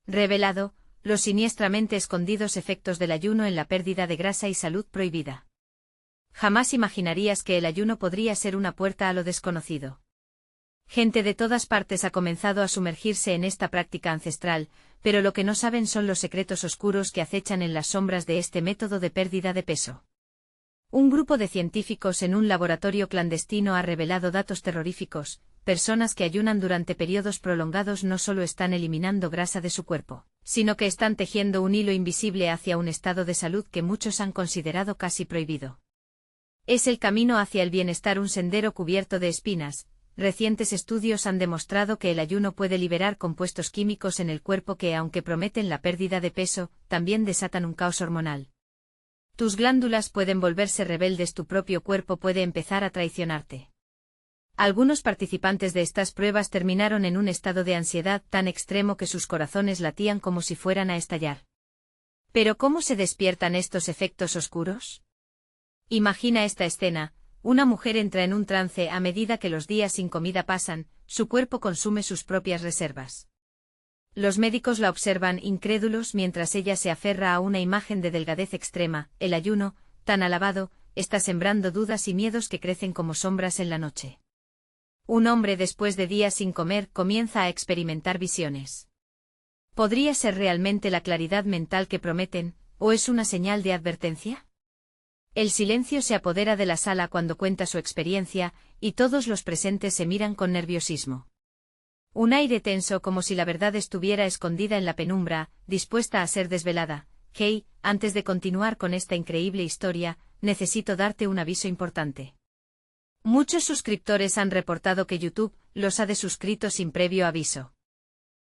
Revelado, los siniestramente escondidos efectos del ayuno en la pérdida de grasa y salud prohibida. Jamás imaginarías que el ayuno podría ser una puerta a lo desconocido. Gente de todas partes ha comenzado a sumergirse en esta práctica ancestral, pero lo que no saben son los secretos oscuros que acechan en las sombras de este método de pérdida de peso. Un grupo de científicos en un laboratorio clandestino ha revelado datos terroríficos. Personas que ayunan durante periodos prolongados no solo están eliminando grasa de su cuerpo, sino que están tejiendo un hilo invisible hacia un estado de salud que muchos han considerado casi prohibido. Es el camino hacia el bienestar, un sendero cubierto de espinas. Recientes estudios han demostrado que el ayuno puede liberar compuestos químicos en el cuerpo que, aunque prometen la pérdida de peso, también desatan un caos hormonal. Tus glándulas pueden volverse rebeldes, tu propio cuerpo puede empezar a traicionarte. Algunos participantes de estas pruebas terminaron en un estado de ansiedad tan extremo que sus corazones latían como si fueran a estallar. ¿Pero cómo se despiertan estos efectos oscuros? Imagina esta escena: una mujer entra en un trance a medida que los días sin comida pasan, su cuerpo consume sus propias reservas. Los médicos la observan incrédulos mientras ella se aferra a una imagen de delgadez extrema. El ayuno, tan alabado, está sembrando dudas y miedos que crecen como sombras en la noche. Un hombre, después de días sin comer, comienza a experimentar visiones. ¿Podría ser realmente la claridad mental que prometen, o es una señal de advertencia? El silencio se apodera de la sala cuando cuenta su experiencia, y todos los presentes se miran con nerviosismo. Un aire tenso, como si la verdad estuviera escondida en la penumbra, dispuesta a ser desvelada. Hey, antes de continuar con esta increíble historia, necesito darte un aviso importante. Muchos suscriptores han reportado que YouTube los ha desuscrito sin previo aviso.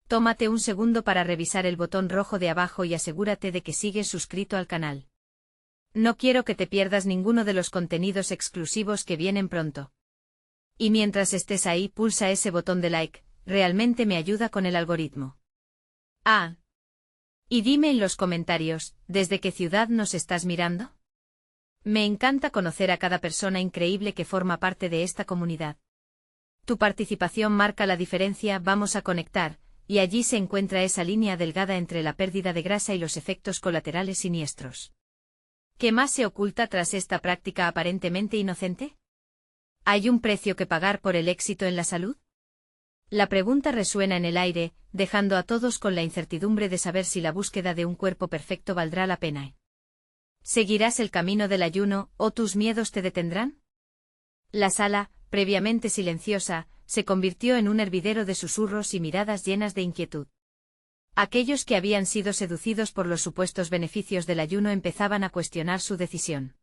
Tómate un segundo para revisar el botón rojo de abajo y asegúrate de que sigues suscrito al canal. No quiero que te pierdas ninguno de los contenidos exclusivos que vienen pronto. Y mientras estés ahí, pulsa ese botón de like, realmente me ayuda con el algoritmo. Y dime en los comentarios, ¿desde qué ciudad nos estás mirando? Me encanta conocer a cada persona increíble que forma parte de esta comunidad. Tu participación marca la diferencia. Vamos a conectar, y allí se encuentra esa línea delgada entre la pérdida de grasa y los efectos colaterales siniestros. ¿Qué más se oculta tras esta práctica aparentemente inocente? ¿Hay un precio que pagar por el éxito en la salud? La pregunta resuena en el aire, dejando a todos con la incertidumbre de saber si la búsqueda de un cuerpo perfecto valdrá la pena. ¿Seguirás el camino del ayuno, o tus miedos te detendrán? La sala, previamente silenciosa, se convirtió en un hervidero de susurros y miradas llenas de inquietud. Aquellos que habían sido seducidos por los supuestos beneficios del ayuno empezaban a cuestionar su decisión.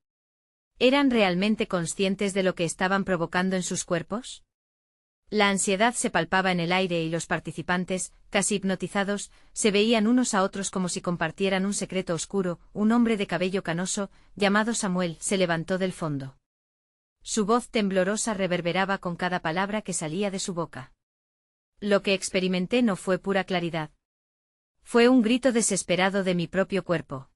¿Eran realmente conscientes de lo que estaban provocando en sus cuerpos? La ansiedad se palpaba en el aire y los participantes, casi hipnotizados, se veían unos a otros como si compartieran un secreto oscuro. Un hombre de cabello canoso, llamado Samuel, se levantó del fondo. Su voz temblorosa reverberaba con cada palabra que salía de su boca. Lo que experimenté no fue pura claridad. Fue un grito desesperado de mi propio cuerpo.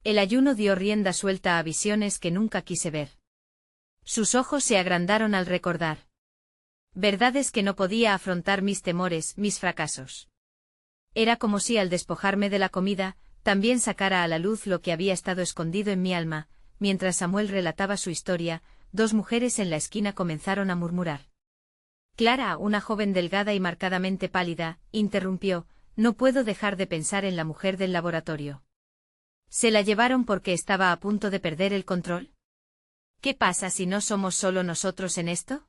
El ayuno dio rienda suelta a visiones que nunca quise ver. Sus ojos se agrandaron al recordar. Verdades que no podía afrontar, mis temores, mis fracasos. Era como si al despojarme de la comida, también sacara a la luz lo que había estado escondido en mi alma. Mientras Samuel relataba su historia, dos mujeres en la esquina comenzaron a murmurar. Clara, una joven delgada y marcadamente pálida, interrumpió: no puedo dejar de pensar en la mujer del laboratorio. ¿Se la llevaron porque estaba a punto de perder el control? ¿Qué pasa si no somos solo nosotros en esto?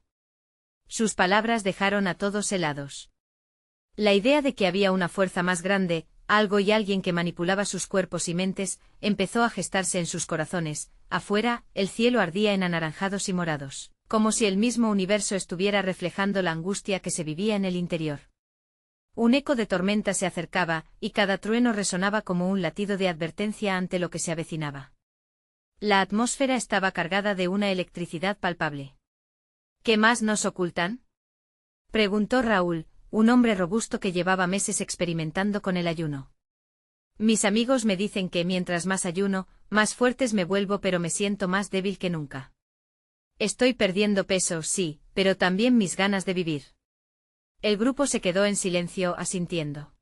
Sus palabras dejaron a todos helados. La idea de que había una fuerza más grande, algo y alguien que manipulaba sus cuerpos y mentes, empezó a gestarse en sus corazones. Afuera, el cielo ardía en anaranjados y morados, como si el mismo universo estuviera reflejando la angustia que se vivía en el interior. Un eco de tormenta se acercaba, y cada trueno resonaba como un latido de advertencia ante lo que se avecinaba. La atmósfera estaba cargada de una electricidad palpable. ¿Qué más nos ocultan?, preguntó Raúl, un hombre robusto que llevaba meses experimentando con el ayuno. Mis amigos me dicen que mientras más ayuno, más fuertes me vuelvo, pero me siento más débil que nunca. Estoy perdiendo peso, sí, pero también mis ganas de vivir. El grupo se quedó en silencio, asintiendo.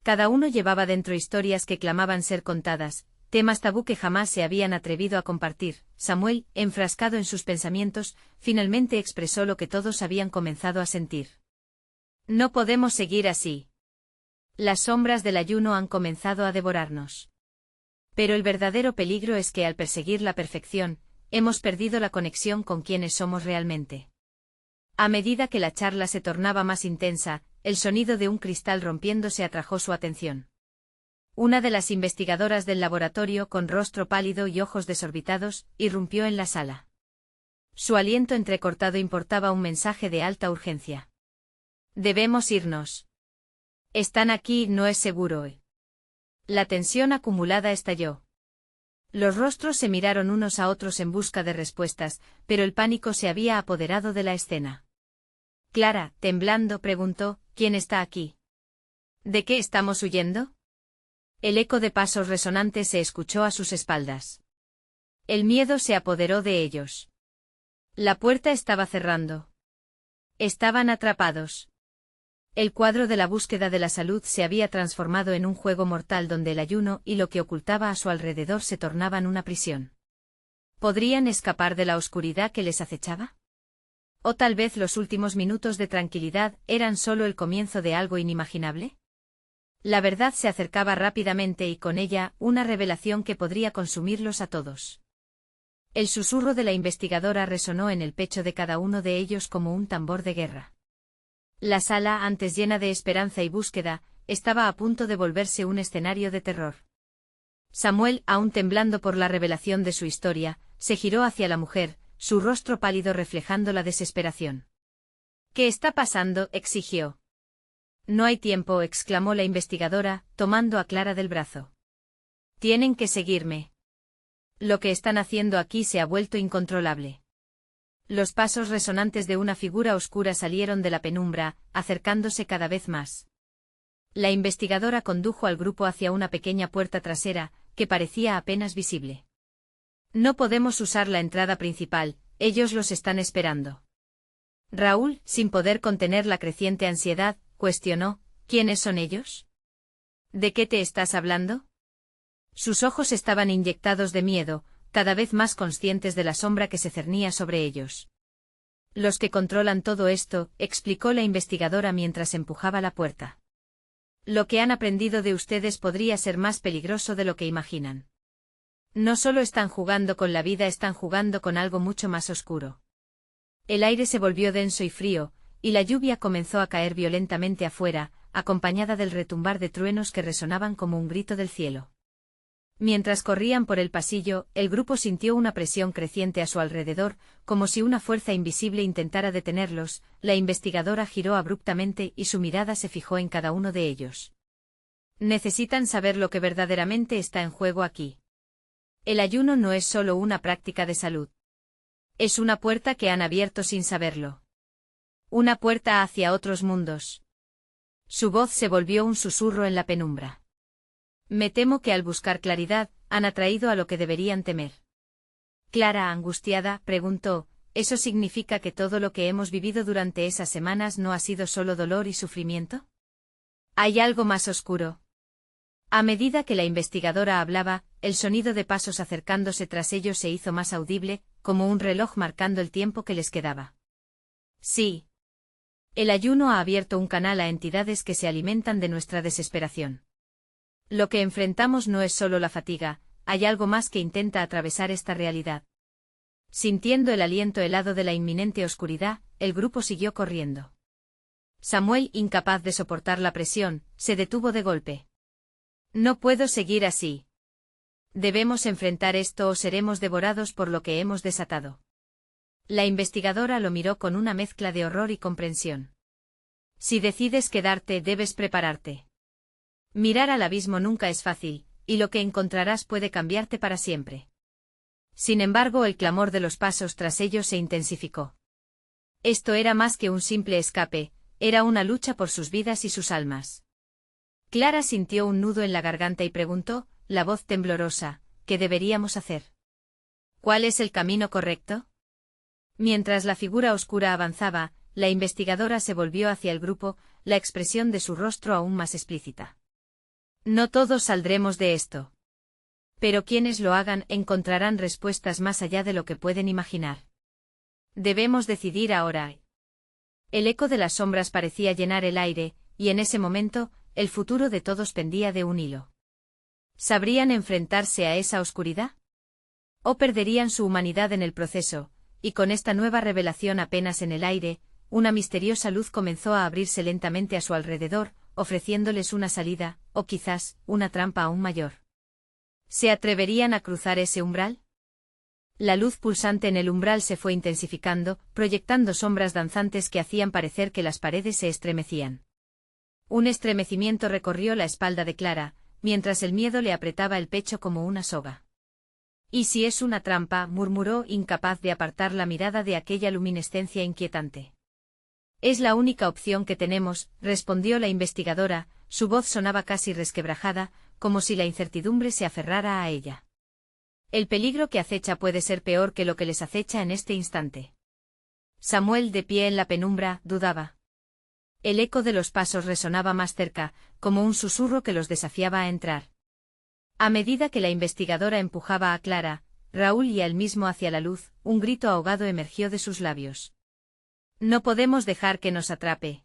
Cada uno llevaba dentro historias que clamaban ser contadas, temas tabú que jamás se habían atrevido a compartir. Samuel, enfrascado en sus pensamientos, finalmente expresó lo que todos habían comenzado a sentir. No podemos seguir así. Las sombras del ayuno han comenzado a devorarnos. Pero el verdadero peligro es que al perseguir la perfección, hemos perdido la conexión con quienes somos realmente. A medida que la charla se tornaba más intensa, el sonido de un cristal rompiéndose atrajo su atención. Una de las investigadoras del laboratorio, con rostro pálido y ojos desorbitados, irrumpió en la sala. Su aliento entrecortado importaba un mensaje de alta urgencia. Debemos irnos. Están aquí, no es seguro. La tensión acumulada estalló. Los rostros se miraron unos a otros en busca de respuestas, pero el pánico se había apoderado de la escena. Clara, temblando, preguntó, ¿quién está aquí? ¿De qué estamos huyendo? El eco de pasos resonantes se escuchó a sus espaldas. El miedo se apoderó de ellos. La puerta estaba cerrando. Estaban atrapados. El cuadro de la búsqueda de la salud se había transformado en un juego mortal donde el ayuno y lo que ocultaba a su alrededor se tornaban una prisión. ¿Podrían escapar de la oscuridad que les acechaba? ¿O tal vez los últimos minutos de tranquilidad eran solo el comienzo de algo inimaginable? La verdad se acercaba rápidamente y con ella una revelación que podría consumirlos a todos. El susurro de la investigadora resonó en el pecho de cada uno de ellos como un tambor de guerra. La sala, antes llena de esperanza y búsqueda, estaba a punto de volverse un escenario de terror. Samuel, aún temblando por la revelación de su historia, se giró hacia la mujer, su rostro pálido reflejando la desesperación. ¿Qué está pasando?, exigió. No hay tiempo, exclamó la investigadora, tomando a Clara del brazo. Tienen que seguirme. Lo que están haciendo aquí se ha vuelto incontrolable. Los pasos resonantes de una figura oscura salieron de la penumbra, acercándose cada vez más. La investigadora condujo al grupo hacia una pequeña puerta trasera, que parecía apenas visible. No podemos usar la entrada principal, ellos los están esperando. Raúl, sin poder contener la creciente ansiedad, cuestionó, ¿quiénes son ellos? ¿De qué te estás hablando? Sus ojos estaban inyectados de miedo, cada vez más conscientes de la sombra que se cernía sobre ellos. Los que controlan todo esto, explicó la investigadora mientras empujaba la puerta. Lo que han aprendido de ustedes podría ser más peligroso de lo que imaginan. No solo están jugando con la vida, están jugando con algo mucho más oscuro. El aire se volvió denso y frío, y la lluvia comenzó a caer violentamente afuera, acompañada del retumbar de truenos que resonaban como un grito del cielo. Mientras corrían por el pasillo, el grupo sintió una presión creciente a su alrededor, como si una fuerza invisible intentara detenerlos. La investigadora giró abruptamente y su mirada se fijó en cada uno de ellos. Necesitan saber lo que verdaderamente está en juego aquí. El ayuno no es solo una práctica de salud. Es una puerta que han abierto sin saberlo. Una puerta hacia otros mundos. Su voz se volvió un susurro en la penumbra. Me temo que al buscar claridad, han atraído a lo que deberían temer. Clara, angustiada, preguntó, ¿eso significa que todo lo que hemos vivido durante esas semanas no ha sido solo dolor y sufrimiento? ¿Hay algo más oscuro? A medida que la investigadora hablaba, el sonido de pasos acercándose tras ellos se hizo más audible, como un reloj marcando el tiempo que les quedaba. Sí. El ayuno ha abierto un canal a entidades que se alimentan de nuestra desesperación. Lo que enfrentamos no es solo la fatiga, hay algo más que intenta atravesar esta realidad. Sintiendo el aliento helado de la inminente oscuridad, el grupo siguió corriendo. Samuel, incapaz de soportar la presión, se detuvo de golpe. No puedo seguir así. Debemos enfrentar esto o seremos devorados por lo que hemos desatado. La investigadora lo miró con una mezcla de horror y comprensión. Si decides quedarte, debes prepararte. Mirar al abismo nunca es fácil, y lo que encontrarás puede cambiarte para siempre. Sin embargo, el clamor de los pasos tras ellos se intensificó. Esto era más que un simple escape, era una lucha por sus vidas y sus almas. Clara sintió un nudo en la garganta y preguntó, la voz temblorosa, ¿qué deberíamos hacer? ¿Cuál es el camino correcto? Mientras la figura oscura avanzaba, la investigadora se volvió hacia el grupo, la expresión de su rostro aún más explícita. No todos saldremos de esto. Pero quienes lo hagan encontrarán respuestas más allá de lo que pueden imaginar. Debemos decidir ahora. El eco de las sombras parecía llenar el aire, y en ese momento, el futuro de todos pendía de un hilo. ¿Sabrían enfrentarse a esa oscuridad? ¿O perderían su humanidad en el proceso? Y con esta nueva revelación apenas en el aire, una misteriosa luz comenzó a abrirse lentamente a su alrededor, ofreciéndoles una salida, o quizás, una trampa aún mayor. ¿Se atreverían a cruzar ese umbral? La luz pulsante en el umbral se fue intensificando, proyectando sombras danzantes que hacían parecer que las paredes se estremecían. Un estremecimiento recorrió la espalda de Clara, mientras el miedo le apretaba el pecho como una soga. «¿Y si es una trampa?», murmuró, incapaz de apartar la mirada de aquella luminiscencia inquietante. «Es la única opción que tenemos», respondió la investigadora, su voz sonaba casi resquebrajada, como si la incertidumbre se aferrara a ella. «El peligro que acecha puede ser peor que lo que les acecha en este instante». Samuel, de pie en la penumbra, dudaba. El eco de los pasos resonaba más cerca, como un susurro que los desafiaba a entrar. A medida que la investigadora empujaba a Clara, Raúl y a él mismo hacia la luz, un grito ahogado emergió de sus labios. «No podemos dejar que nos atrape.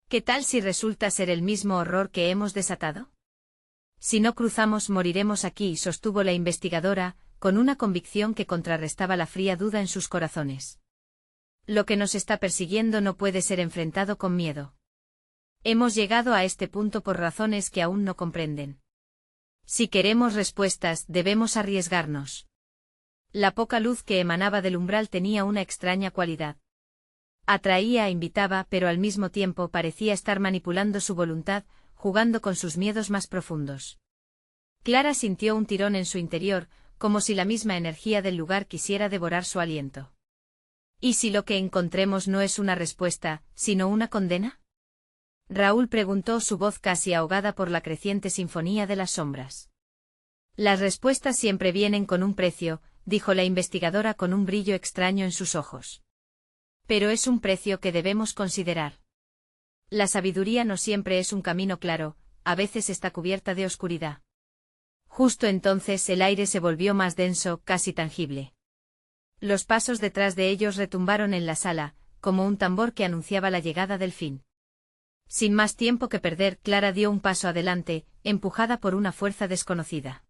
¿Qué tal si resulta ser el mismo horror que hemos desatado? Si no cruzamos moriremos aquí», sostuvo la investigadora, con una convicción que contrarrestaba la fría duda en sus corazones. «Lo que nos está persiguiendo no puede ser enfrentado con miedo. Hemos llegado a este punto por razones que aún no comprenden. Si queremos respuestas, debemos arriesgarnos». La poca luz que emanaba del umbral tenía una extraña cualidad. Atraía e invitaba, pero al mismo tiempo parecía estar manipulando su voluntad, jugando con sus miedos más profundos. Clara sintió un tirón en su interior, como si la misma energía del lugar quisiera devorar su aliento. ¿Y si lo que encontremos no es una respuesta, sino una condena? Raúl preguntó, su voz casi ahogada por la creciente sinfonía de las sombras. Las respuestas siempre vienen con un precio, dijo la investigadora con un brillo extraño en sus ojos. Pero es un precio que debemos considerar. La sabiduría no siempre es un camino claro, a veces está cubierta de oscuridad. Justo entonces el aire se volvió más denso, casi tangible. Los pasos detrás de ellos retumbaron en la sala, como un tambor que anunciaba la llegada del fin. Sin más tiempo que perder, Clara dio un paso adelante, empujada por una fuerza desconocida.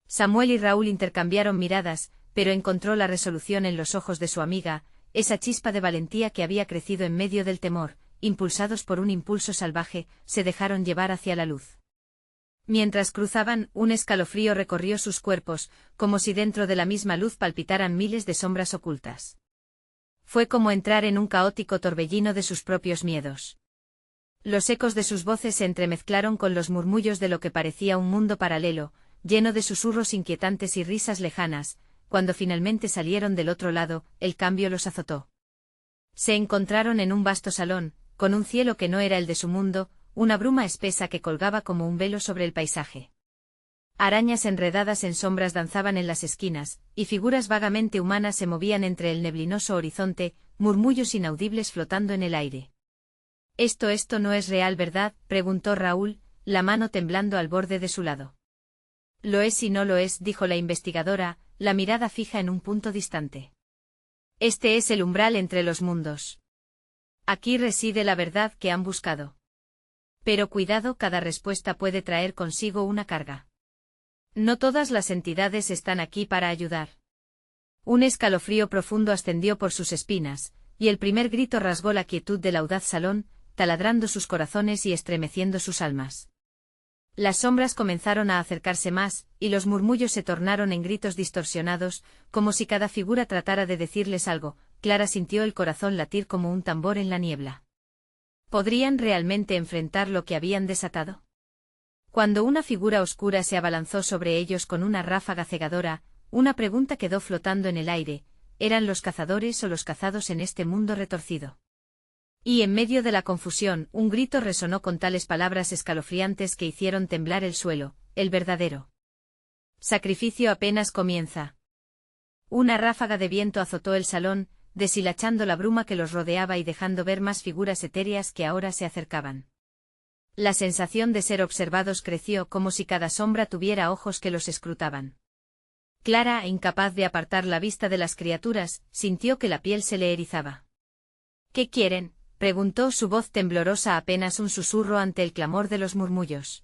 Samuel y Raúl intercambiaron miradas, pero encontró la resolución en los ojos de su amiga, esa chispa de valentía que había crecido en medio del temor. Impulsados por un impulso salvaje, se dejaron llevar hacia la luz. Mientras cruzaban, un escalofrío recorrió sus cuerpos, como si dentro de la misma luz palpitaran miles de sombras ocultas. Fue como entrar en un caótico torbellino de sus propios miedos. Los ecos de sus voces se entremezclaron con los murmullos de lo que parecía un mundo paralelo, lleno de susurros inquietantes y risas lejanas. Cuando finalmente salieron del otro lado, el cambio los azotó. Se encontraron en un vasto salón, con un cielo que no era el de su mundo, una bruma espesa que colgaba como un velo sobre el paisaje. Arañas enredadas en sombras danzaban en las esquinas, y figuras vagamente humanas se movían entre el neblinoso horizonte, murmullos inaudibles flotando en el aire. Esto no es real, ¿verdad?, preguntó Raúl, la mano temblando al borde de su lado. Lo es y no lo es, dijo la investigadora, la mirada fija en un punto distante. Este es el umbral entre los mundos. Aquí reside la verdad que han buscado. Pero cuidado, cada respuesta puede traer consigo una carga. No todas las entidades están aquí para ayudar. Un escalofrío profundo ascendió por sus espinas, y el primer grito rasgó la quietud del audaz salón, taladrando sus corazones y estremeciendo sus almas. Las sombras comenzaron a acercarse más, y los murmullos se tornaron en gritos distorsionados, como si cada figura tratara de decirles algo. Clara sintió el corazón latir como un tambor en la niebla. ¿Podrían realmente enfrentar lo que habían desatado? Cuando una figura oscura se abalanzó sobre ellos con una ráfaga cegadora, una pregunta quedó flotando en el aire: ¿eran los cazadores o los cazados en este mundo retorcido? Y en medio de la confusión, un grito resonó con tales palabras escalofriantes que hicieron temblar el suelo: el verdadero sacrificio apenas comienza. Una ráfaga de viento azotó el salón, deshilachando la bruma que los rodeaba y dejando ver más figuras etéreas que ahora se acercaban. La sensación de ser observados creció como si cada sombra tuviera ojos que los escrutaban. Clara, incapaz de apartar la vista de las criaturas, sintió que la piel se le erizaba. ¿Qué quieren?, preguntó su voz temblorosa, apenas un susurro ante el clamor de los murmullos.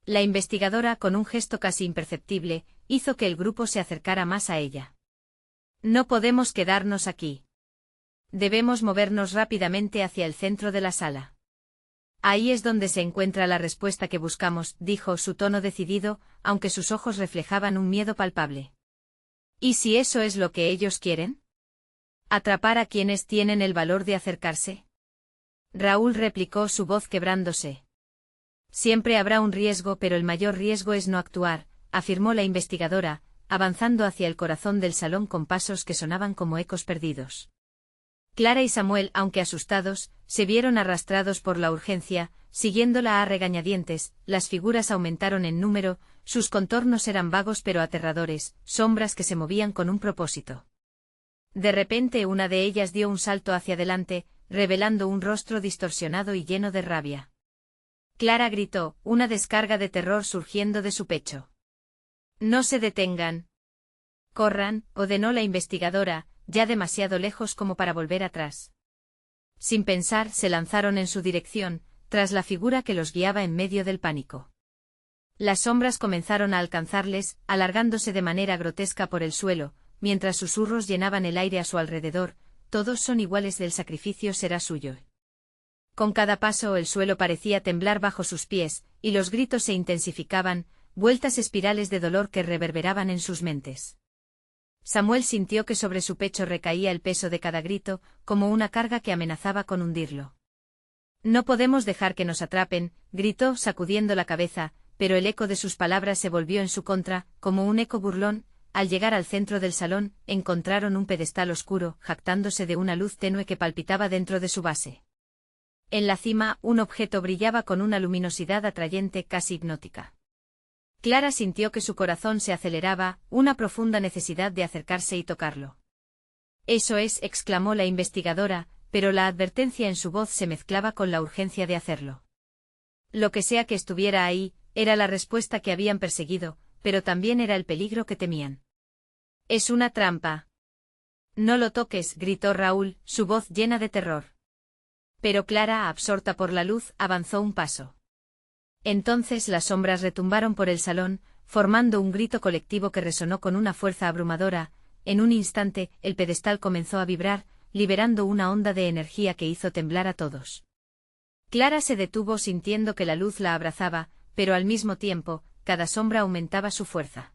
La investigadora, con un gesto casi imperceptible, hizo que el grupo se acercara más a ella. No podemos quedarnos aquí. Debemos movernos rápidamente hacia el centro de la sala. Ahí es donde se encuentra la respuesta que buscamos, dijo, su tono decidido, aunque sus ojos reflejaban un miedo palpable. ¿Y si eso es lo que ellos quieren? ¿Atrapar a quienes tienen el valor de acercarse? Raúl replicó, su voz quebrándose. Siempre habrá un riesgo, pero el mayor riesgo es no actuar, afirmó la investigadora, avanzando hacia el corazón del salón con pasos que sonaban como ecos perdidos. Clara y Samuel, aunque asustados, se vieron arrastrados por la urgencia, siguiéndola a regañadientes. Las figuras aumentaron en número, sus contornos eran vagos pero aterradores, sombras que se movían con un propósito. De repente una de ellas dio un salto hacia adelante, revelando un rostro distorsionado y lleno de rabia. Clara gritó, una descarga de terror surgiendo de su pecho. «No se detengan. Corran», ordenó la investigadora, ya demasiado lejos como para volver atrás. Sin pensar, se lanzaron en su dirección, tras la figura que los guiaba en medio del pánico. Las sombras comenzaron a alcanzarles, alargándose de manera grotesca por el suelo, mientras susurros llenaban el aire a su alrededor. «Todos son iguales, el sacrificio será suyo». Con cada paso el suelo parecía temblar bajo sus pies, y los gritos se intensificaban, vueltas espirales de dolor que reverberaban en sus mentes. Samuel sintió que sobre su pecho recaía el peso de cada grito, como una carga que amenazaba con hundirlo. «No podemos dejar que nos atrapen», gritó, sacudiendo la cabeza, pero el eco de sus palabras se volvió en su contra, como un eco burlón. Al llegar al centro del salón, encontraron un pedestal oscuro, jactándose de una luz tenue que palpitaba dentro de su base. En la cima, un objeto brillaba con una luminosidad atrayente, casi hipnótica. Clara sintió que su corazón se aceleraba, una profunda necesidad de acercarse y tocarlo. «Eso es», exclamó la investigadora, pero la advertencia en su voz se mezclaba con la urgencia de hacerlo. Lo que sea que estuviera ahí, era la respuesta que habían perseguido, pero también era el peligro que temían. «Es una trampa». «No lo toques», gritó Raúl, su voz llena de terror. Pero Clara, absorta por la luz, avanzó un paso. Entonces las sombras retumbaron por el salón, formando un grito colectivo que resonó con una fuerza abrumadora. En un instante, el pedestal comenzó a vibrar, liberando una onda de energía que hizo temblar a todos. Clara se detuvo sintiendo que la luz la abrazaba, pero al mismo tiempo, cada sombra aumentaba su fuerza.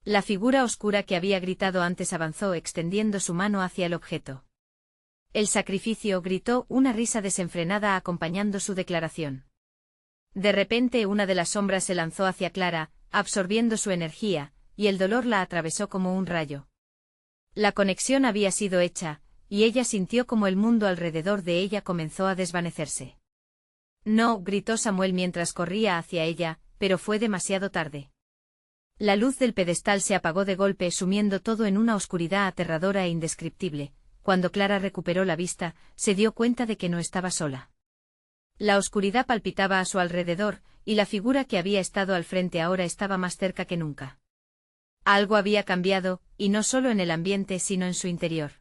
La figura oscura que había gritado antes avanzó extendiendo su mano hacia el objeto. «El sacrificio», gritó, una risa desenfrenada acompañando su declaración. De repente una de las sombras se lanzó hacia Clara, absorbiendo su energía, y el dolor la atravesó como un rayo. La conexión había sido hecha, y ella sintió como el mundo alrededor de ella comenzó a desvanecerse. «No», gritó Samuel mientras corría hacia ella, pero fue demasiado tarde. La luz del pedestal se apagó de golpe, sumiendo todo en una oscuridad aterradora e indescriptible. Cuando Clara recuperó la vista, se dio cuenta de que no estaba sola. La oscuridad palpitaba a su alrededor, y la figura que había estado al frente ahora estaba más cerca que nunca. Algo había cambiado, y no solo en el ambiente sino en su interior.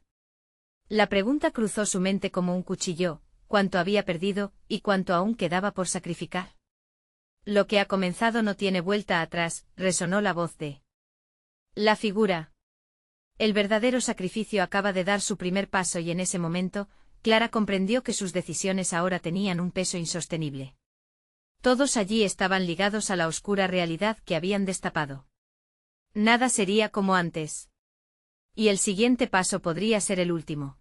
La pregunta cruzó su mente como un cuchillo: ¿cuánto había perdido, y cuánto aún quedaba por sacrificar? «Lo que ha comenzado no tiene vuelta atrás», resonó la voz de la figura. El verdadero sacrificio acaba de dar su primer paso y en ese momento, Clara comprendió que sus decisiones ahora tenían un peso insostenible. Todos allí estaban ligados a la oscura realidad que habían destapado. Nada sería como antes. Y el siguiente paso podría ser el último.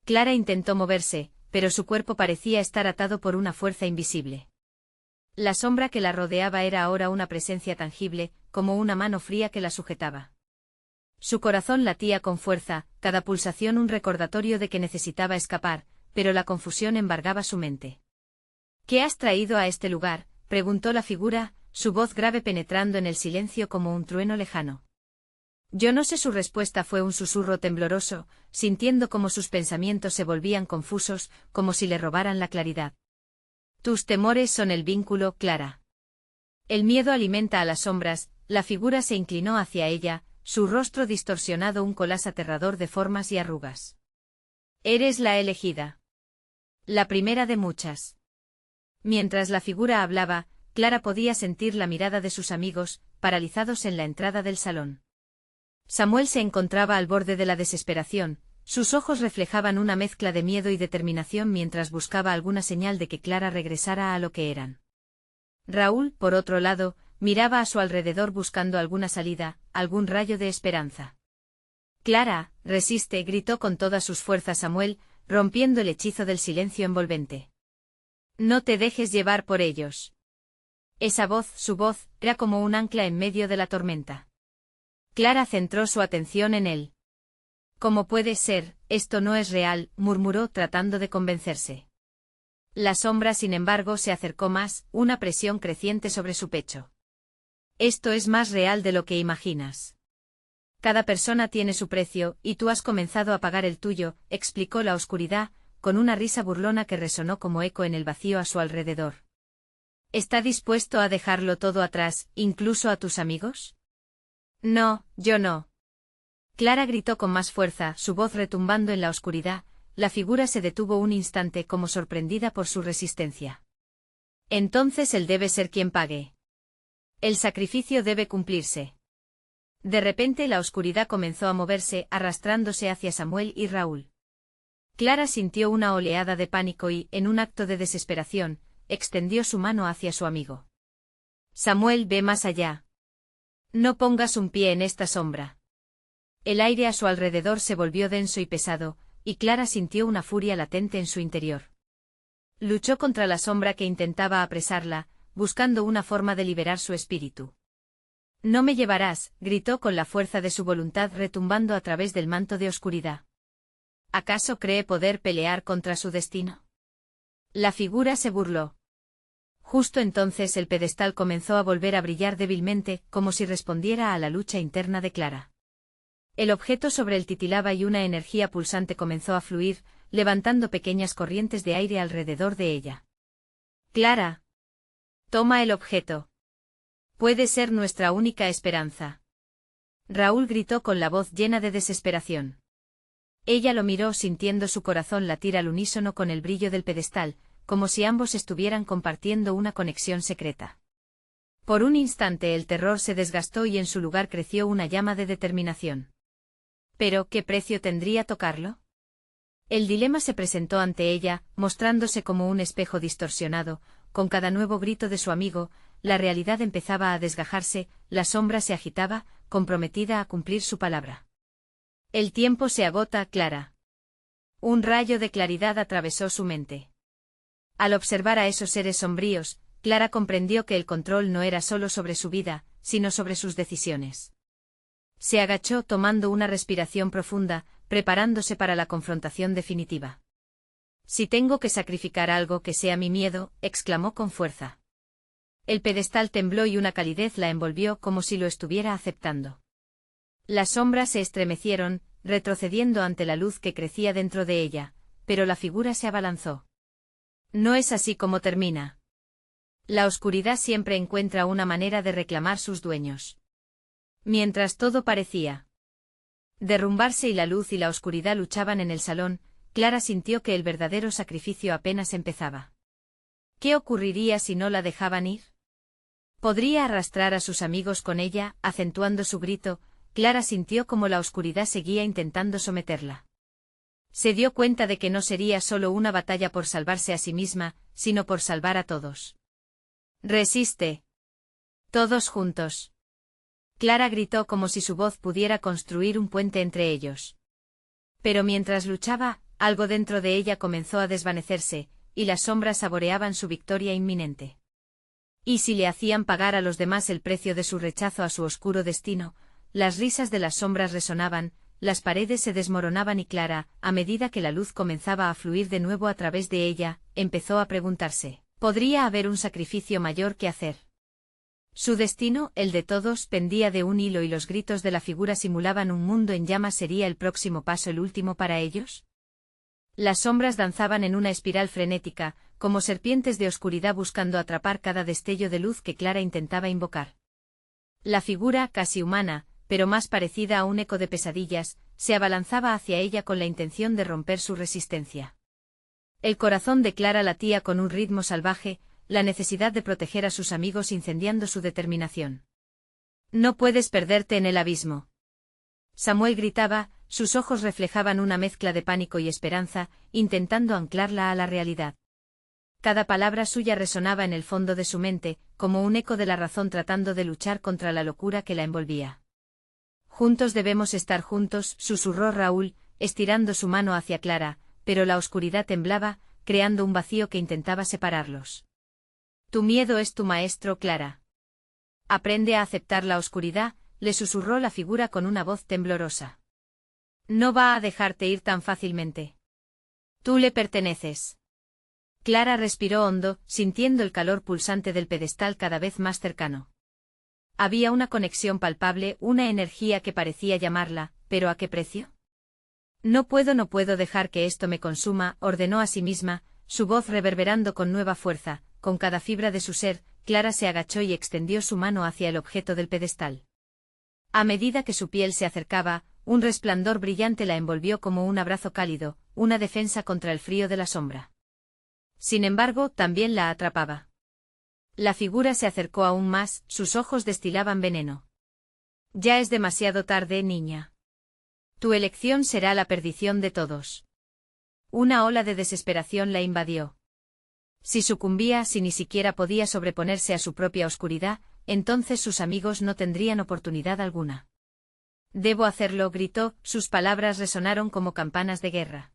Clara intentó moverse, pero su cuerpo parecía estar atado por una fuerza invisible. La sombra que la rodeaba era ahora una presencia tangible, como una mano fría que la sujetaba. Su corazón latía con fuerza, cada pulsación un recordatorio de que necesitaba escapar, pero la confusión embargaba su mente. «¿Qué has traído a este lugar?», preguntó la figura, su voz grave penetrando en el silencio como un trueno lejano. «Yo no sé». Su respuesta fue un susurro tembloroso, sintiendo cómo sus pensamientos se volvían confusos, como si le robaran la claridad. Tus temores son el vínculo, Clara. El miedo alimenta a las sombras. La figura se inclinó hacia ella, su rostro distorsionado un collage aterrador de formas y arrugas. Eres la elegida. La primera de muchas. Mientras la figura hablaba, Clara podía sentir la mirada de sus amigos, paralizados en la entrada del salón. Samuel se encontraba al borde de la desesperación, sus ojos reflejaban una mezcla de miedo y determinación mientras buscaba alguna señal de que Clara regresara a lo que eran. Raúl, por otro lado, miraba a su alrededor buscando alguna salida, algún rayo de esperanza. Clara, resiste, gritó con todas sus fuerzas Samuel, rompiendo el hechizo del silencio envolvente. No te dejes llevar por ellos. Esa voz, su voz, era como un ancla en medio de la tormenta. Clara centró su atención en él. ¿Cómo puede ser? Esto no es real, murmuró tratando de convencerse. La sombra, sin embargo, se acercó más, una presión creciente sobre su pecho. Esto es más real de lo que imaginas. Cada persona tiene su precio, y tú has comenzado a pagar el tuyo, explicó la oscuridad, con una risa burlona que resonó como eco en el vacío a su alrededor. ¿Está dispuesto a dejarlo todo atrás, incluso a tus amigos? No, yo no. Clara gritó con más fuerza, su voz retumbando en la oscuridad. La figura se detuvo un instante como sorprendida por su resistencia. Entonces él debe ser quien pague. El sacrificio debe cumplirse. De repente la oscuridad comenzó a moverse, arrastrándose hacia Samuel y Raúl. Clara sintió una oleada de pánico y, en un acto de desesperación, extendió su mano hacia su amigo. Samuel, ve más allá. No pongas un pie en esta sombra. El aire a su alrededor se volvió denso y pesado, y Clara sintió una furia latente en su interior. Luchó contra la sombra que intentaba apresarla, buscando una forma de liberar su espíritu. No me llevarás, gritó con la fuerza de su voluntad retumbando a través del manto de oscuridad. ¿Acaso cree poder pelear contra su destino? La figura se burló. Justo entonces el pedestal comenzó a volver a brillar débilmente, como si respondiera a la lucha interna de Clara. El objeto sobre él titilaba y una energía pulsante comenzó a fluir, levantando pequeñas corrientes de aire alrededor de ella. Clara. Toma el objeto. Puede ser nuestra única esperanza. Raúl gritó con la voz llena de desesperación. Ella lo miró sintiendo su corazón latir al unísono con el brillo del pedestal, como si ambos estuvieran compartiendo una conexión secreta. Por un instante el terror se desgastó y en su lugar creció una llama de determinación. ¿Pero qué precio tendría tocarlo? El dilema se presentó ante ella, mostrándose como un espejo distorsionado. Con cada nuevo grito de su amigo, la realidad empezaba a desgajarse, la sombra se agitaba, comprometida a cumplir su palabra. El tiempo se agota, Clara. Un rayo de claridad atravesó su mente. Al observar a esos seres sombríos, Clara comprendió que el control no era solo sobre su vida, sino sobre sus decisiones. Se agachó tomando una respiración profunda, preparándose para la confrontación definitiva. Si tengo que sacrificar algo que sea mi miedo, exclamó con fuerza. El pedestal tembló y una calidez la envolvió como si lo estuviera aceptando. Las sombras se estremecieron, retrocediendo ante la luz que crecía dentro de ella, pero la figura se abalanzó. No es así como termina. La oscuridad siempre encuentra una manera de reclamar sus dueños. Mientras todo parecía derrumbarse y la luz y la oscuridad luchaban en el salón, Clara sintió que el verdadero sacrificio apenas empezaba. ¿Qué ocurriría si no la dejaban ir? ¿Podría arrastrar a sus amigos con ella? Acentuando su grito, Clara sintió como la oscuridad seguía intentando someterla. Se dio cuenta de que no sería solo una batalla por salvarse a sí misma, sino por salvar a todos. ¡Resiste! Todos juntos. Clara gritó como si su voz pudiera construir un puente entre ellos. Pero mientras luchaba, algo dentro de ella comenzó a desvanecerse, y las sombras saboreaban su victoria inminente. ¿Y si le hacían pagar a los demás el precio de su rechazo a su oscuro destino? Las risas de las sombras resonaban, las paredes se desmoronaban y Clara, a medida que la luz comenzaba a fluir de nuevo a través de ella, empezó a preguntarse, ¿podría haber un sacrificio mayor que hacer? Su destino, el de todos, pendía de un hilo y los gritos de la figura simulaban un mundo en llamas. ¿Sería el próximo paso el último para ellos? Las sombras danzaban en una espiral frenética, como serpientes de oscuridad buscando atrapar cada destello de luz que Clara intentaba invocar. La figura, casi humana, pero más parecida a un eco de pesadillas, se abalanzaba hacia ella con la intención de romper su resistencia. El corazón de Clara latía con un ritmo salvaje, la necesidad de proteger a sus amigos incendiando su determinación. «No puedes perderte en el abismo». Samuel gritaba, sus ojos reflejaban una mezcla de pánico y esperanza, intentando anclarla a la realidad. Cada palabra suya resonaba en el fondo de su mente, como un eco de la razón tratando de luchar contra la locura que la envolvía. «Juntos debemos estar juntos», susurró Raúl, estirando su mano hacia Clara, pero la oscuridad temblaba, creando un vacío que intentaba separarlos. «Tu miedo es tu maestro, Clara. Aprende a aceptar la oscuridad», le susurró la figura con una voz temblorosa. «No va a dejarte ir tan fácilmente. Tú le perteneces». Clara respiró hondo, sintiendo el calor pulsante del pedestal cada vez más cercano. Había una conexión palpable, una energía que parecía llamarla, pero ¿a qué precio? No puedo dejar que esto me consuma», ordenó a sí misma, su voz reverberando con nueva fuerza, con cada fibra de su ser. Clara se agachó y extendió su mano hacia el objeto del pedestal. A medida que su piel se acercaba, un resplandor brillante la envolvió como un abrazo cálido, una defensa contra el frío de la sombra. Sin embargo, también la atrapaba. La figura se acercó aún más, sus ojos destilaban veneno. «Ya es demasiado tarde, niña. Tu elección será la perdición de todos». Una ola de desesperación la invadió. Si sucumbía, si ni siquiera podía sobreponerse a su propia oscuridad, entonces sus amigos no tendrían oportunidad alguna. «Debo hacerlo», gritó, sus palabras resonaron como campanas de guerra.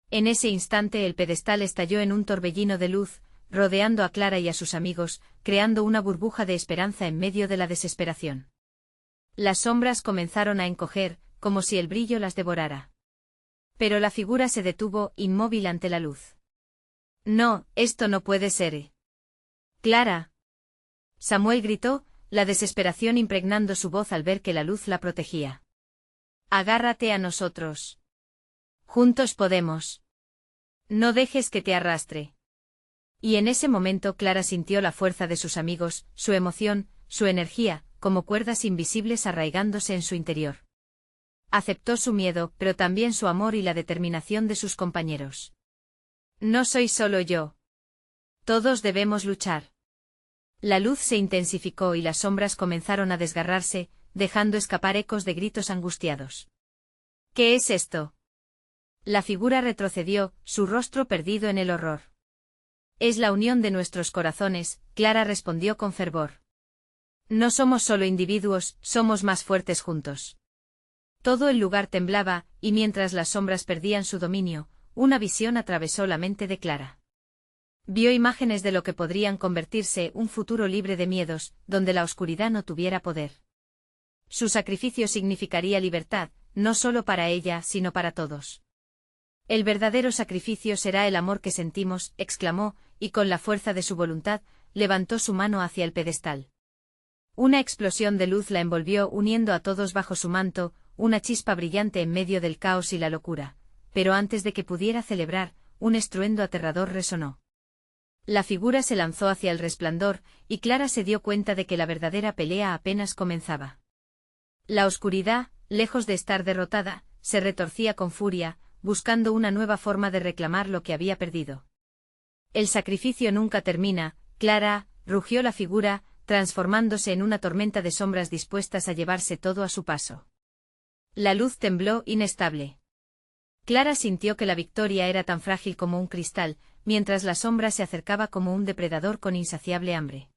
En ese instante el pedestal estalló en un torbellino de luz, rodeando a Clara y a sus amigos, creando una burbuja de esperanza en medio de la desesperación. Las sombras comenzaron a encoger, como si el brillo las devorara. Pero la figura se detuvo, inmóvil ante la luz. «No, esto no puede ser». «Clara». Samuel gritó, la desesperación impregnando su voz al ver que la luz la protegía. «Agárrate a nosotros. Juntos podemos. No dejes que te arrastre». Y en ese momento Clara sintió la fuerza de sus amigos, su emoción, su energía, como cuerdas invisibles arraigándose en su interior. Aceptó su miedo, pero también su amor y la determinación de sus compañeros. «No soy solo yo. Todos debemos luchar». La luz se intensificó y las sombras comenzaron a desgarrarse, dejando escapar ecos de gritos angustiados. «¿Qué es esto?». La figura retrocedió, su rostro perdido en el horror. «Es la unión de nuestros corazones», Clara respondió con fervor. «No somos solo individuos, somos más fuertes juntos». Todo el lugar temblaba, y mientras las sombras perdían su dominio, una visión atravesó la mente de Clara. Vio imágenes de lo que podrían convertirse un futuro libre de miedos, donde la oscuridad no tuviera poder. Su sacrificio significaría libertad, no solo para ella, sino para todos. «El verdadero sacrificio será el amor que sentimos», exclamó, y con la fuerza de su voluntad, levantó su mano hacia el pedestal. Una explosión de luz la envolvió uniendo a todos bajo su manto, una chispa brillante en medio del caos y la locura, pero antes de que pudiera celebrar, un estruendo aterrador resonó. La figura se lanzó hacia el resplandor, y Clara se dio cuenta de que la verdadera pelea apenas comenzaba. La oscuridad, lejos de estar derrotada, se retorcía con furia, buscando una nueva forma de reclamar lo que había perdido. «El sacrificio nunca termina, Clara», rugió la figura, transformándose en una tormenta de sombras dispuestas a llevarse todo a su paso. La luz tembló, inestable. Clara sintió que la victoria era tan frágil como un cristal, mientras la sombra se acercaba como un depredador con insaciable hambre.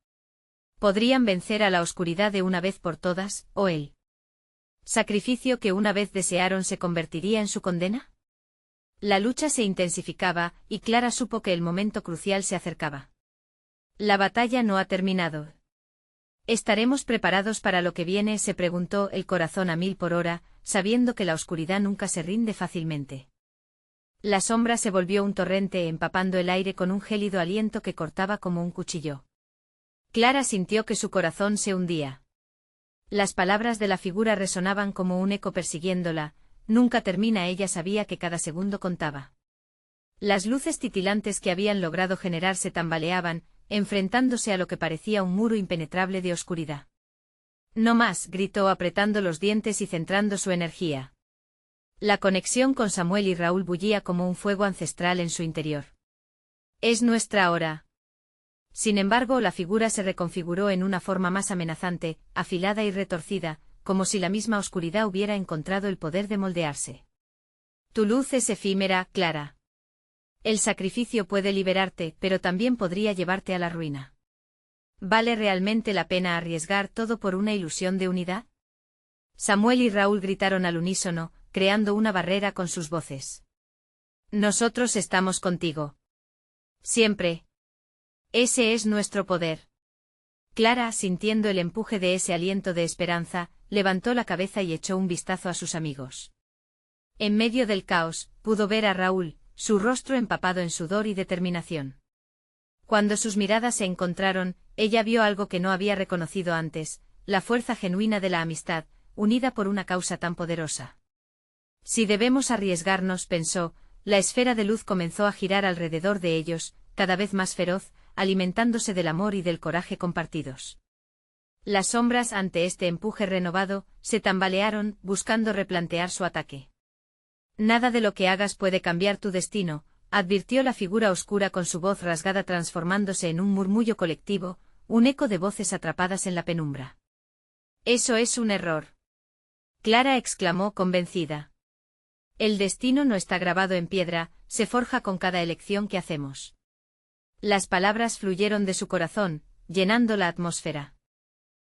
¿Podrían vencer a la oscuridad de una vez por todas, o el sacrificio que una vez desearon se convertiría en su condena? La lucha se intensificaba, y Clara supo que el momento crucial se acercaba. «La batalla no ha terminado. ¿Estaremos preparados para lo que viene?», se preguntó, el corazón a 1000 por hora, sabiendo que la oscuridad nunca se rinde fácilmente. La sombra se volvió un torrente empapando el aire con un gélido aliento que cortaba como un cuchillo. Clara sintió que su corazón se hundía. Las palabras de la figura resonaban como un eco persiguiéndola, «Nunca termina». Ella sabía que cada segundo contaba. Las luces titilantes que habían logrado generar se tambaleaban, enfrentándose a lo que parecía un muro impenetrable de oscuridad. No más, gritó apretando los dientes y centrando su energía. La conexión con Samuel y Raúl bullía como un fuego ancestral en su interior. Es nuestra hora. Sin embargo, la figura se reconfiguró en una forma más amenazante, afilada y retorcida, como si la misma oscuridad hubiera encontrado el poder de moldearse. Tu luz es efímera, Clara. El sacrificio puede liberarte, pero también podría llevarte a la ruina. ¿Vale realmente la pena arriesgar todo por una ilusión de unidad? Samuel y Raúl gritaron al unísono, creando una barrera con sus voces. Nosotros estamos contigo. Siempre. Ese es nuestro poder. Clara, sintiendo el empuje de ese aliento de esperanza, levantó la cabeza y echó un vistazo a sus amigos. En medio del caos, pudo ver a Raúl, su rostro empapado en sudor y determinación. Cuando sus miradas se encontraron, ella vio algo que no había reconocido antes, la fuerza genuina de la amistad, unida por una causa tan poderosa. Si debemos arriesgarnos, pensó, la esfera de luz comenzó a girar alrededor de ellos, cada vez más feroz, alimentándose del amor y del coraje compartidos. Las sombras, ante este empuje renovado, se tambalearon, buscando replantear su ataque. Nada de lo que hagas puede cambiar tu destino, advirtió la figura oscura con su voz rasgada transformándose en un murmullo colectivo, un eco de voces atrapadas en la penumbra. Eso es un error. Clara exclamó convencida. El destino no está grabado en piedra, se forja con cada elección que hacemos. Las palabras fluyeron de su corazón, llenando la atmósfera.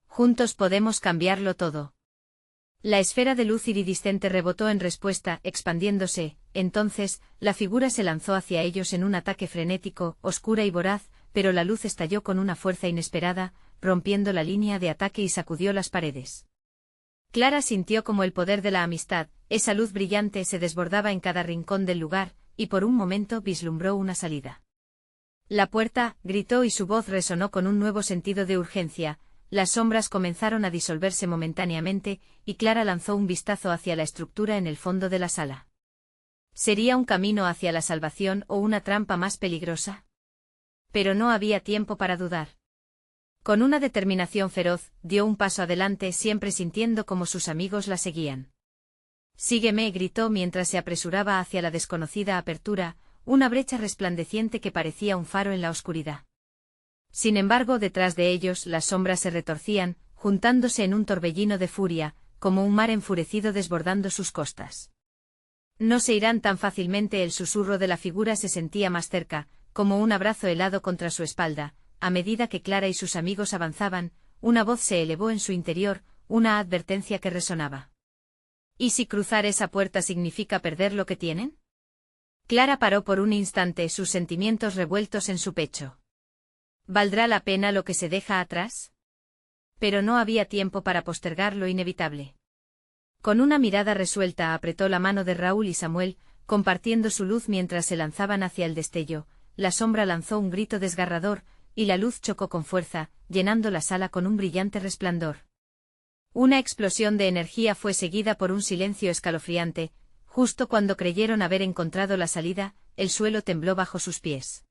Juntos podemos cambiarlo todo. La esfera de luz iridiscente rebotó en respuesta, expandiéndose, entonces, la figura se lanzó hacia ellos en un ataque frenético, oscura y voraz, pero la luz estalló con una fuerza inesperada, rompiendo la línea de ataque y sacudió las paredes. Clara sintió como el poder de la amistad, esa luz brillante se desbordaba en cada rincón del lugar, y por un momento vislumbró una salida. La puerta, gritó y su voz resonó con un nuevo sentido de urgencia. Las sombras comenzaron a disolverse momentáneamente, y Clara lanzó un vistazo hacia la estructura en el fondo de la sala. ¿Sería un camino hacia la salvación o una trampa más peligrosa? Pero no había tiempo para dudar. Con una determinación feroz, dio un paso adelante siempre sintiendo como sus amigos la seguían. Sígueme, gritó mientras se apresuraba hacia la desconocida apertura, una brecha resplandeciente que parecía un faro en la oscuridad. Sin embargo, detrás de ellos las sombras se retorcían, juntándose en un torbellino de furia, como un mar enfurecido desbordando sus costas. No se irán tan fácilmente. El susurro de la figura se sentía más cerca, como un abrazo helado contra su espalda. A medida que Clara y sus amigos avanzaban, una voz se elevó en su interior, una advertencia que resonaba. ¿Y si cruzar esa puerta significa perder lo que tienen? Clara paró por un instante, sus sentimientos revueltos en su pecho. ¿Valdrá la pena lo que se deja atrás? Pero no había tiempo para postergar lo inevitable. Con una mirada resuelta apretó la mano de Raúl y Samuel, compartiendo su luz mientras se lanzaban hacia el destello. La sombra lanzó un grito desgarrador, y la luz chocó con fuerza, llenando la sala con un brillante resplandor. Una explosión de energía fue seguida por un silencio escalofriante. Justo cuando creyeron haber encontrado la salida, el suelo tembló bajo sus pies.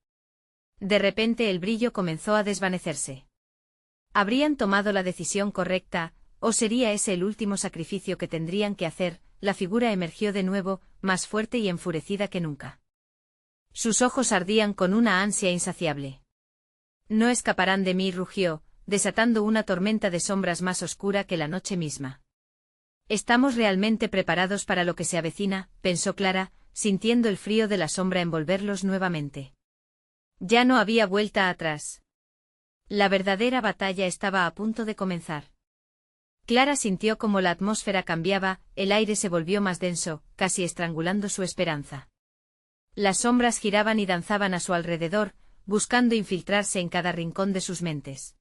De repente el brillo comenzó a desvanecerse. ¿Habrían tomado la decisión correcta, o sería ese el último sacrificio que tendrían que hacer? La figura emergió de nuevo, más fuerte y enfurecida que nunca. Sus ojos ardían con una ansia insaciable. No escaparán de mí, rugió, desatando una tormenta de sombras más oscura que la noche misma. ¿Estamos realmente preparados para lo que se avecina?, pensó Clara, sintiendo el frío de la sombra envolverlos nuevamente. Ya no había vuelta atrás. La verdadera batalla estaba a punto de comenzar. Clara sintió como la atmósfera cambiaba, el aire se volvió más denso, casi estrangulando su esperanza. Las sombras giraban y danzaban a su alrededor, buscando infiltrarse en cada rincón de sus mentes.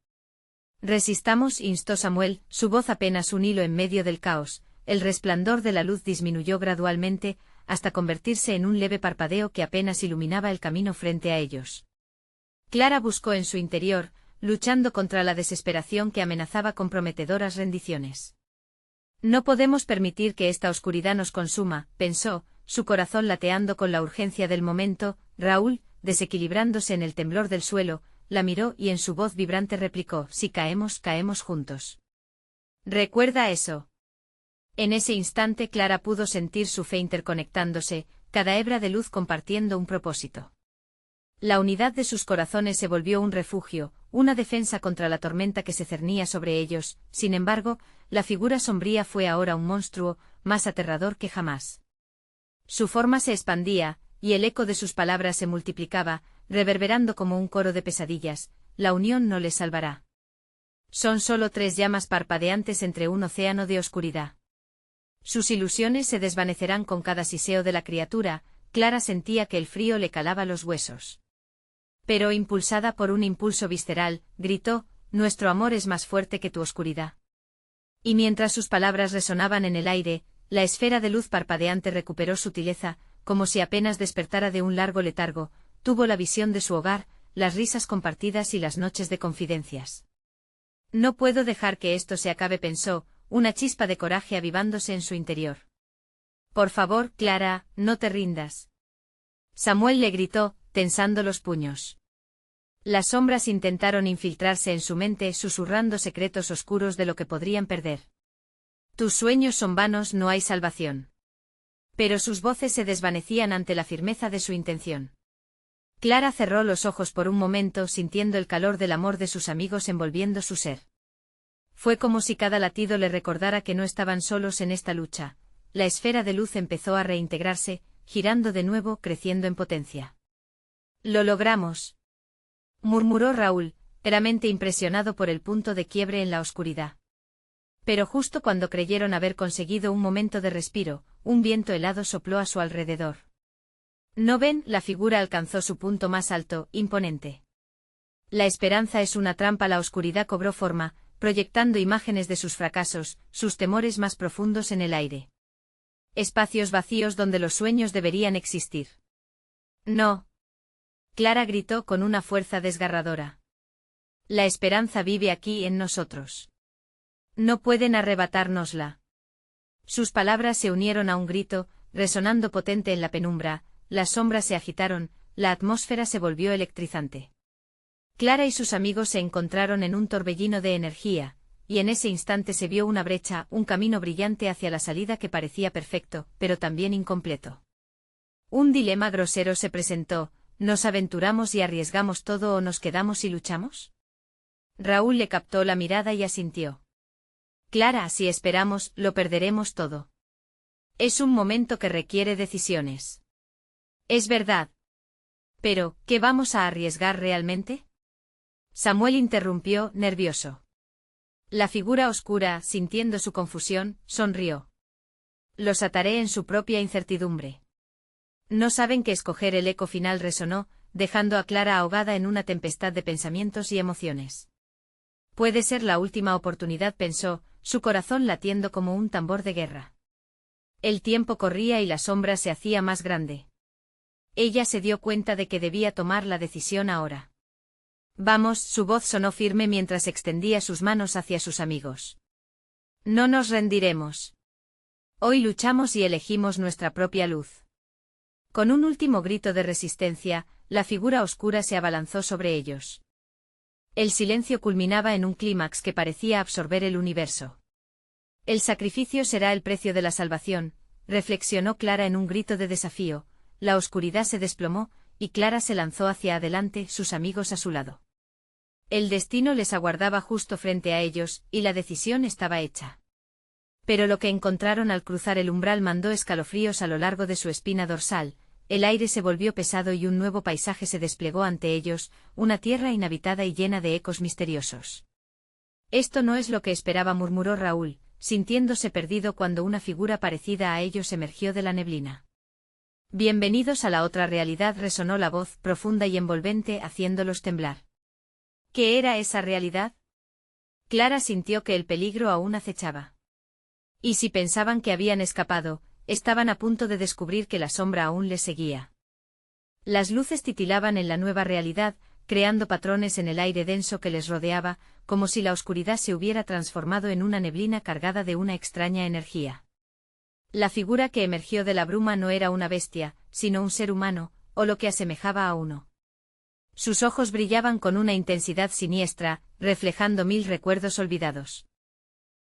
Resistamos, instó Samuel, su voz apenas un hilo en medio del caos. El resplandor de la luz disminuyó gradualmente, hasta convertirse en un leve parpadeo que apenas iluminaba el camino frente a ellos. Clara buscó en su interior, luchando contra la desesperación que amenazaba con prometedoras rendiciones. No podemos permitir que esta oscuridad nos consuma, pensó, su corazón lateando con la urgencia del momento. Raúl, desequilibrándose en el temblor del suelo, la miró y en su voz vibrante replicó: si caemos, caemos juntos. ¿Recuerda eso? En ese instante Clara pudo sentir su fe interconectándose, cada hebra de luz compartiendo un propósito. La unidad de sus corazones se volvió un refugio, una defensa contra la tormenta que se cernía sobre ellos. Sin embargo, la figura sombría fue ahora un monstruo, más aterrador que jamás. Su forma se expandía, y el eco de sus palabras se multiplicaba, reverberando como un coro de pesadillas: la unión no les salvará. Son solo 3 llamas parpadeantes entre un océano de oscuridad. Sus ilusiones se desvanecerán con cada siseo de la criatura. Clara sentía que el frío le calaba los huesos. Pero impulsada por un impulso visceral, gritó: nuestro amor es más fuerte que tu oscuridad. Y mientras sus palabras resonaban en el aire, la esfera de luz parpadeante recuperó sutileza, como si apenas despertara de un largo letargo, tuvo la visión de su hogar, las risas compartidas y las noches de confidencias. No puedo dejar que esto se acabe, pensó, una chispa de coraje avivándose en su interior. Por favor, Clara, no te rindas. Samuel le gritó, tensando los puños. Las sombras intentaron infiltrarse en su mente, susurrando secretos oscuros de lo que podrían perder. Tus sueños son vanos, no hay salvación. Pero sus voces se desvanecían ante la firmeza de su intención. Clara cerró los ojos por un momento, sintiendo el calor del amor de sus amigos envolviendo su ser. Fue como si cada latido le recordara que no estaban solos en esta lucha. La esfera de luz empezó a reintegrarse, girando de nuevo, creciendo en potencia. Lo logramos, murmuró Raúl, enteramente impresionado por el punto de quiebre en la oscuridad. Pero justo cuando creyeron haber conseguido un momento de respiro, un viento helado sopló a su alrededor. ¿No ven? La figura alcanzó su punto más alto, imponente. La esperanza es una trampa. La oscuridad cobró forma, proyectando imágenes de sus fracasos, sus temores más profundos en el aire. Espacios vacíos donde los sueños deberían existir. No. Clara gritó con una fuerza desgarradora. La esperanza vive aquí en nosotros. No pueden arrebatárnosla. Sus palabras se unieron a un grito, resonando potente en la penumbra. Las sombras se agitaron, la atmósfera se volvió electrizante. Clara y sus amigos se encontraron en un torbellino de energía, y en ese instante se vio una brecha, un camino brillante hacia la salida que parecía perfecto, pero también incompleto. Un dilema grosero se presentó: ¿nos aventuramos y arriesgamos todo o nos quedamos y luchamos? Raúl le captó la mirada y asintió. Clara, si esperamos, lo perderemos todo. Es un momento que requiere decisiones. Es verdad. Pero, ¿qué vamos a arriesgar realmente? Samuel interrumpió, nervioso. La figura oscura, sintiendo su confusión, sonrió. Los ataré en su propia incertidumbre. No saben qué escoger. El eco final resonó, dejando a Clara ahogada en una tempestad de pensamientos y emociones. Puede ser la última oportunidad, pensó, su corazón latiendo como un tambor de guerra. El tiempo corría y la sombra se hacía más grande. Ella se dio cuenta de que debía tomar la decisión ahora. Vamos, su voz sonó firme mientras extendía sus manos hacia sus amigos. No nos rendiremos. Hoy luchamos y elegimos nuestra propia luz. Con un último grito de resistencia, la figura oscura se abalanzó sobre ellos. El silencio culminaba en un clímax que parecía absorber el universo. El sacrificio será el precio de la salvación, reflexionó Clara en un grito de desafío. La oscuridad se desplomó, y Clara se lanzó hacia adelante, sus amigos a su lado. El destino les aguardaba justo frente a ellos, y la decisión estaba hecha. Pero lo que encontraron al cruzar el umbral mandó escalofríos a lo largo de su espina dorsal. El aire se volvió pesado y un nuevo paisaje se desplegó ante ellos, una tierra inhabitada y llena de ecos misteriosos. Esto no es lo que esperaba, murmuró Raúl, sintiéndose perdido cuando una figura parecida a ellos emergió de la neblina. Bienvenidos a la otra realidad, resonó la voz, profunda y envolvente, haciéndolos temblar. ¿Qué era esa realidad? Clara sintió que el peligro aún acechaba. Y si pensaban que habían escapado, estaban a punto de descubrir que la sombra aún les seguía. Las luces titilaban en la nueva realidad, creando patrones en el aire denso que les rodeaba, como si la oscuridad se hubiera transformado en una neblina cargada de una extraña energía. La figura que emergió de la bruma no era una bestia, sino un ser humano, o lo que asemejaba a uno. Sus ojos brillaban con una intensidad siniestra, reflejando 1000 recuerdos olvidados.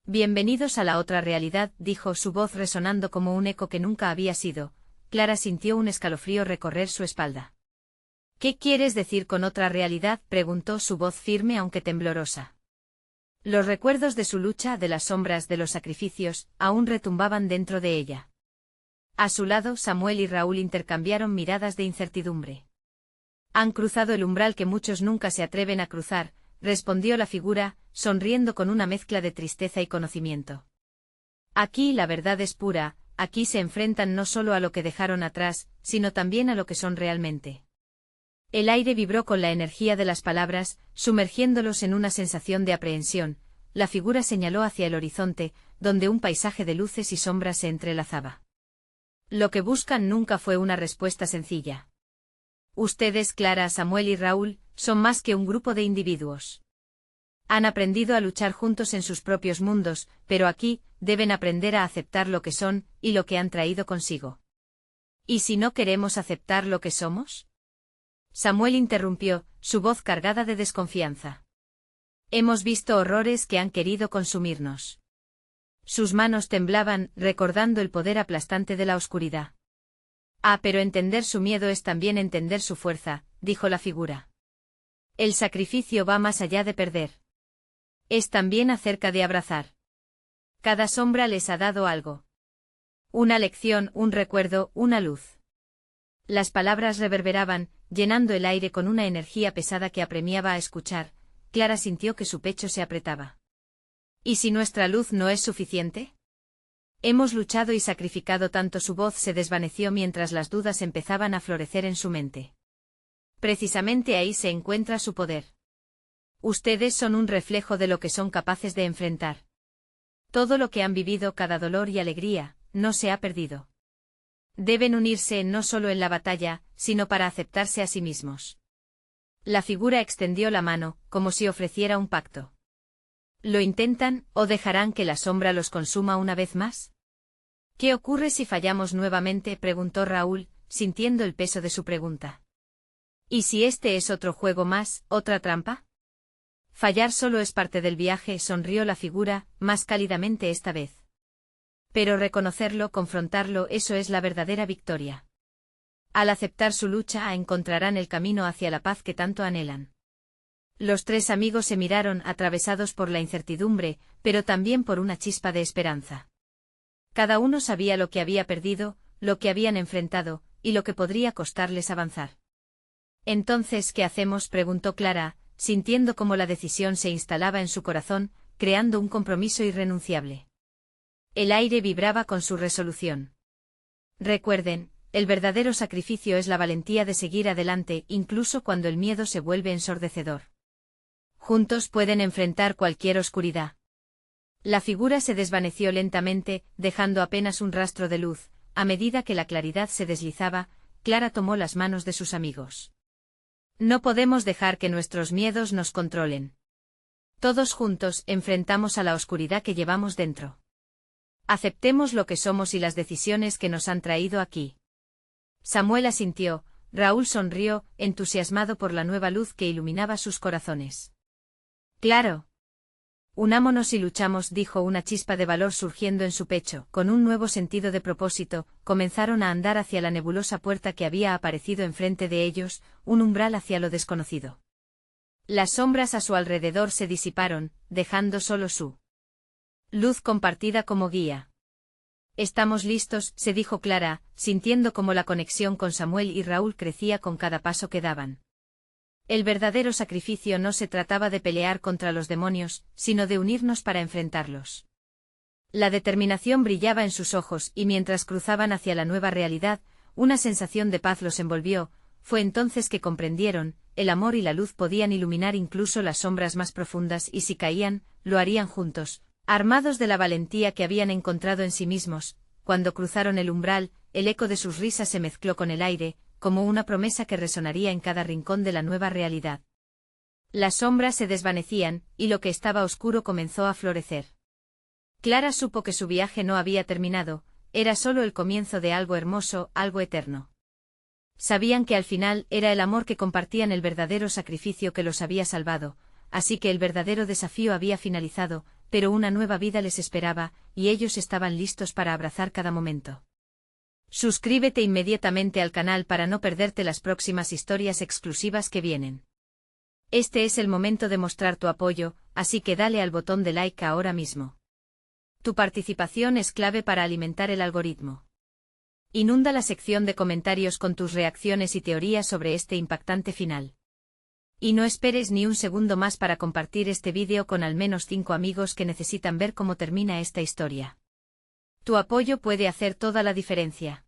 Bienvenidos a la otra realidad, dijo su voz resonando como un eco que nunca había sido. Clara sintió un escalofrío recorrer su espalda. ¿Qué quieres decir con otra realidad?, preguntó su voz firme aunque temblorosa. Los recuerdos de su lucha, de las sombras, de los sacrificios, aún retumbaban dentro de ella. A su lado, Samuel y Raúl intercambiaron miradas de incertidumbre. Han cruzado el umbral que muchos nunca se atreven a cruzar, respondió la figura, sonriendo con una mezcla de tristeza y conocimiento. Aquí la verdad es pura, aquí se enfrentan no solo a lo que dejaron atrás, sino también a lo que son realmente. El aire vibró con la energía de las palabras, sumergiéndolos en una sensación de aprehensión. La figura señaló hacia el horizonte, donde un paisaje de luces y sombras se entrelazaba. Lo que buscan nunca fue una respuesta sencilla. Ustedes, Clara, Samuel y Raúl, son más que un grupo de individuos. Han aprendido a luchar juntos en sus propios mundos, pero aquí, deben aprender a aceptar lo que son, y lo que han traído consigo. ¿Y si no queremos aceptar lo que somos? Samuel interrumpió, su voz cargada de desconfianza. Hemos visto horrores que han querido consumirnos. Sus manos temblaban, recordando el poder aplastante de la oscuridad. Ah, pero entender su miedo es también entender su fuerza, dijo la figura. El sacrificio va más allá de perder. Es también acerca de abrazar. Cada sombra les ha dado algo. Una lección, un recuerdo, una luz. Las palabras reverberaban, llenando el aire con una energía pesada que apremiaba a escuchar. Clara sintió que su pecho se apretaba. ¿Y si nuestra luz no es suficiente? Hemos luchado y sacrificado tanto. Su voz se desvaneció mientras las dudas empezaban a florecer en su mente. Precisamente ahí se encuentra su poder. Ustedes son un reflejo de lo que son capaces de enfrentar. Todo lo que han vivido, cada dolor y alegría, no se ha perdido. Deben unirse no solo en la batalla, sino para aceptarse a sí mismos. La figura extendió la mano, como si ofreciera un pacto. ¿Lo intentan, o dejarán que la sombra los consuma una vez más? ¿Qué ocurre si fallamos nuevamente?, preguntó Raúl, sintiendo el peso de su pregunta. ¿Y si este es otro juego más, otra trampa? Fallar solo es parte del viaje, sonrió la figura, más cálidamente esta vez. Pero reconocerlo, confrontarlo, eso es la verdadera victoria. Al aceptar su lucha, encontrarán el camino hacia la paz que tanto anhelan. Los tres amigos se miraron, atravesados por la incertidumbre, pero también por una chispa de esperanza. Cada uno sabía lo que había perdido, lo que habían enfrentado, y lo que podría costarles avanzar. Entonces, ¿qué hacemos?, preguntó Clara, sintiendo cómo la decisión se instalaba en su corazón, creando un compromiso irrenunciable. El aire vibraba con su resolución. Recuerden, el verdadero sacrificio es la valentía de seguir adelante, incluso cuando el miedo se vuelve ensordecedor. Juntos pueden enfrentar cualquier oscuridad. La figura se desvaneció lentamente, dejando apenas un rastro de luz. A medida que la claridad se deslizaba, Clara tomó las manos de sus amigos. No podemos dejar que nuestros miedos nos controlen. Todos juntos enfrentamos a la oscuridad que llevamos dentro. Aceptemos lo que somos y las decisiones que nos han traído aquí. Samuel asintió, Raúl sonrió, entusiasmado por la nueva luz que iluminaba sus corazones. Claro. Unámonos y luchamos, dijo una chispa de valor surgiendo en su pecho. Con un nuevo sentido de propósito, comenzaron a andar hacia la nebulosa puerta que había aparecido enfrente de ellos, un umbral hacia lo desconocido. Las sombras a su alrededor se disiparon, dejando solo su luz compartida como guía. Estamos listos, se dijo Clara, sintiendo cómo la conexión con Samuel y Raúl crecía con cada paso que daban. El verdadero sacrificio no se trataba de pelear contra los demonios, sino de unirnos para enfrentarlos. La determinación brillaba en sus ojos y mientras cruzaban hacia la nueva realidad, una sensación de paz los envolvió. Fue entonces que comprendieron, el amor y la luz podían iluminar incluso las sombras más profundas y si caían, lo harían juntos, armados de la valentía que habían encontrado en sí mismos. Cuando cruzaron el umbral, el eco de sus risas se mezcló con el aire, como una promesa que resonaría en cada rincón de la nueva realidad. Las sombras se desvanecían, y lo que estaba oscuro comenzó a florecer. Clara supo que su viaje no había terminado, era solo el comienzo de algo hermoso, algo eterno. Sabían que al final era el amor que compartían el verdadero sacrificio que los había salvado, así que el verdadero desafío había finalizado, pero una nueva vida les esperaba, y ellos estaban listos para abrazar cada momento. Suscríbete inmediatamente al canal para no perderte las próximas historias exclusivas que vienen. Este es el momento de mostrar tu apoyo, así que dale al botón de like ahora mismo. Tu participación es clave para alimentar el algoritmo. Inunda la sección de comentarios con tus reacciones y teorías sobre este impactante final. Y no esperes ni un segundo más para compartir este vídeo con al menos 5 amigos que necesitan ver cómo termina esta historia. Tu apoyo puede hacer toda la diferencia.